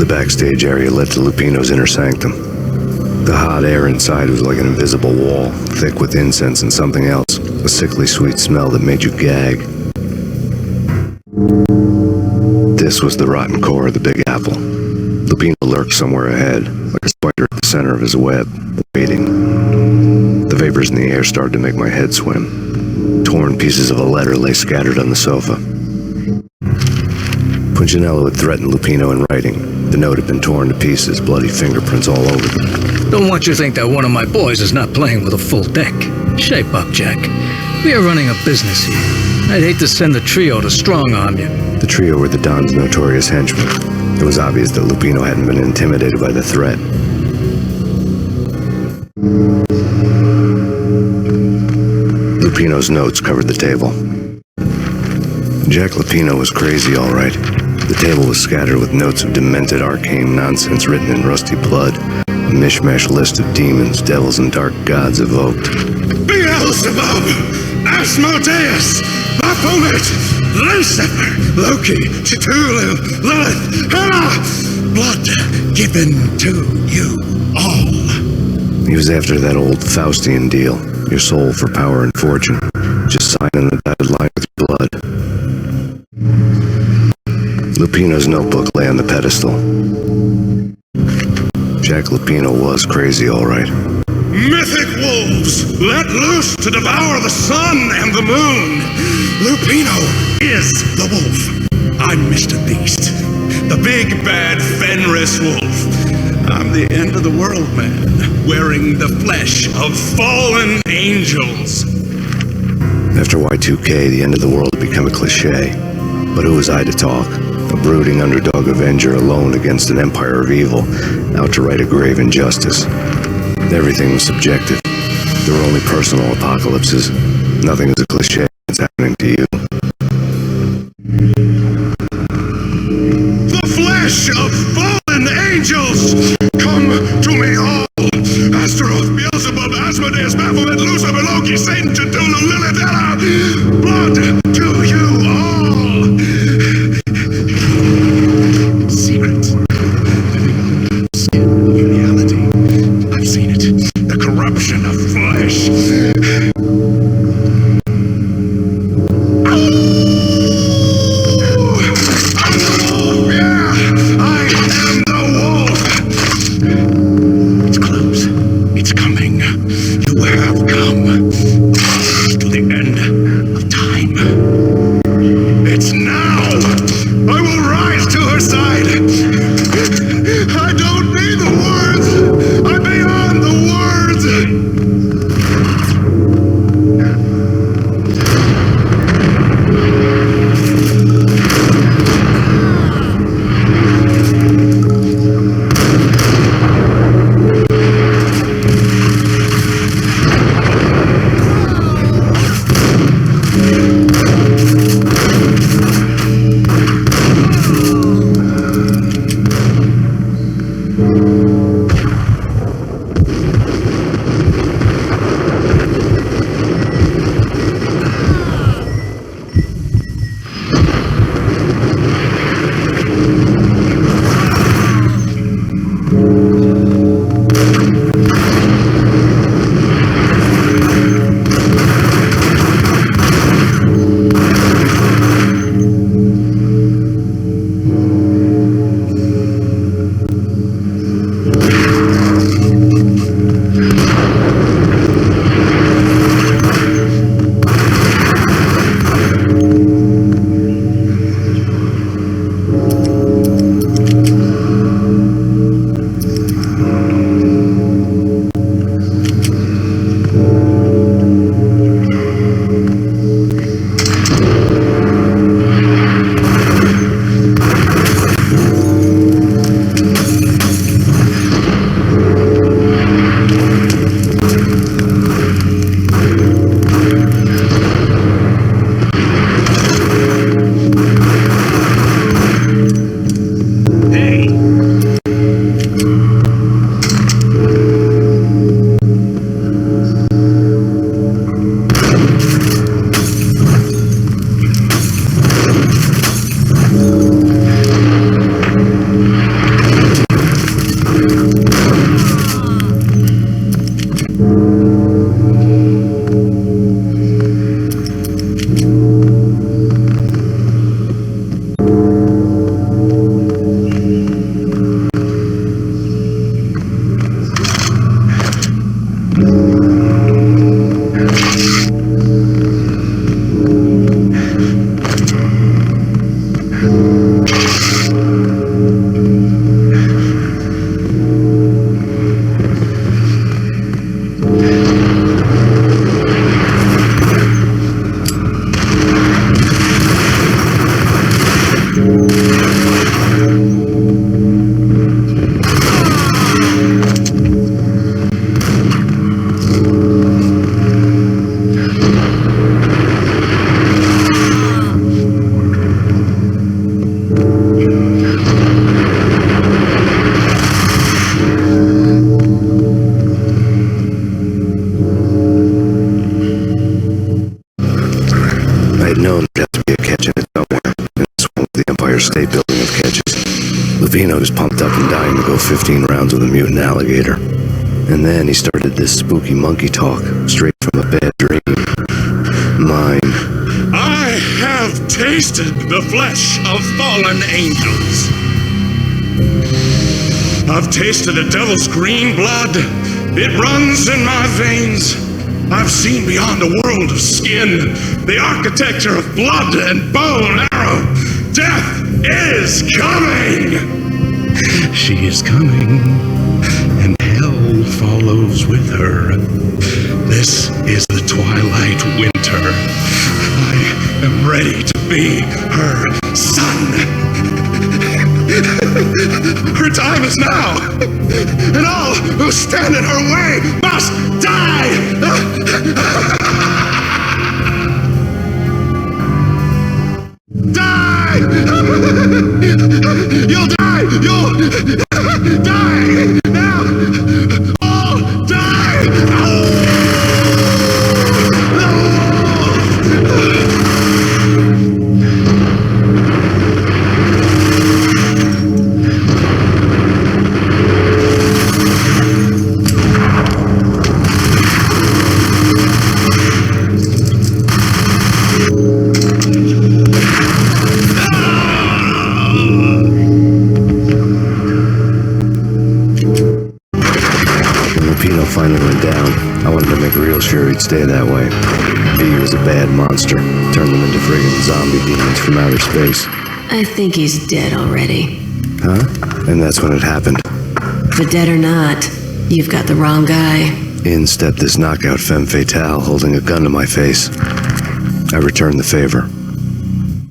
The backstage area led to Lupino's inner sanctum. The hot air inside was like an invisible wall, thick with incense and something else, a sickly sweet smell that made you gag. This was the rotten core of the Big Apple. Lupino lurked somewhere ahead, like a spider at the center of his web, waiting. The vapors in the air started to make my head swim. Torn pieces of a letter lay scattered on the sofa. Punchinello had threatened Lupino in writing. The note had been torn to pieces, bloody fingerprints all over them. Don't want you to think that one of my boys is not playing with a full deck. Shape up, Jack. We are running a business here. I'd hate to send the trio to strong-arm you. The trio were the Don's notorious henchmen. It was obvious that Lupino hadn't been intimidated by the threat. Lupino's notes covered the table. Jack Lupino was crazy, all right. The table was scattered with notes of demented arcane nonsense written in rusty blood. A mishmash list of demons, devils, and dark gods evoked. Beelzebub! Asmodeus! Baphomet! Lucifer! Loki! Cthulhu! Lilith! Hela! Blood given to you all. He was after that old Faustian deal. Your soul for power and fortune. Just signing the dotted line with your blood. Lupino's notebook lay on the pedestal. Jack Lupino was crazy, all right. Mythic wolves, let loose to devour the sun and the moon. Lupino is the wolf. I'm Mr. Beast, the big bad Fenris wolf. I'm the end of the world man, wearing the flesh of fallen angels. After Y2K, the end of the world had become a cliche. But who was I to talk? A brooding underdog avenger alone against an empire of evil, out to right a grave injustice. Everything was subjective. There were only personal apocalypses. Nothing is a cliche that's happening to you. The flesh of fallen angels! Come to me all! Astaroth, Beelzebub, Asmodeus, Baphomet, Lucifer, Loki, Satan, Cthulhu, Lilith, Hela! Blood to you all! Secret. Reality. I've seen it. The corruption of flesh. I'd known there'd have to be a catch in it somewhere, and this one was the Empire State Building of catches. Lupino was pumped up and dying to go 15 rounds with a mutant alligator. And then he started this spooky monkey talk, straight from a bad dream. Mine. I have tasted the flesh of fallen angels. I've tasted the devil's green blood. It runs in my veins. I've seen beyond a world of skin, the architecture of blood and bow and arrow. Death is coming! She is coming, and hell follows with her. This is the twilight winter. I am ready to be her son. Her time is now, and all who stand in her way must die! Die! You'll die! You'll die! Now! All die! Finally went down. I wanted to make real sure he'd stay that way. He was a bad monster. Turned them into friggin' zombie demons from outer space. I think he's dead already. Huh? And that's when it happened. But dead or not, you've got the wrong guy. In stepped this knockout femme fatale holding a gun to my face. I returned the favor.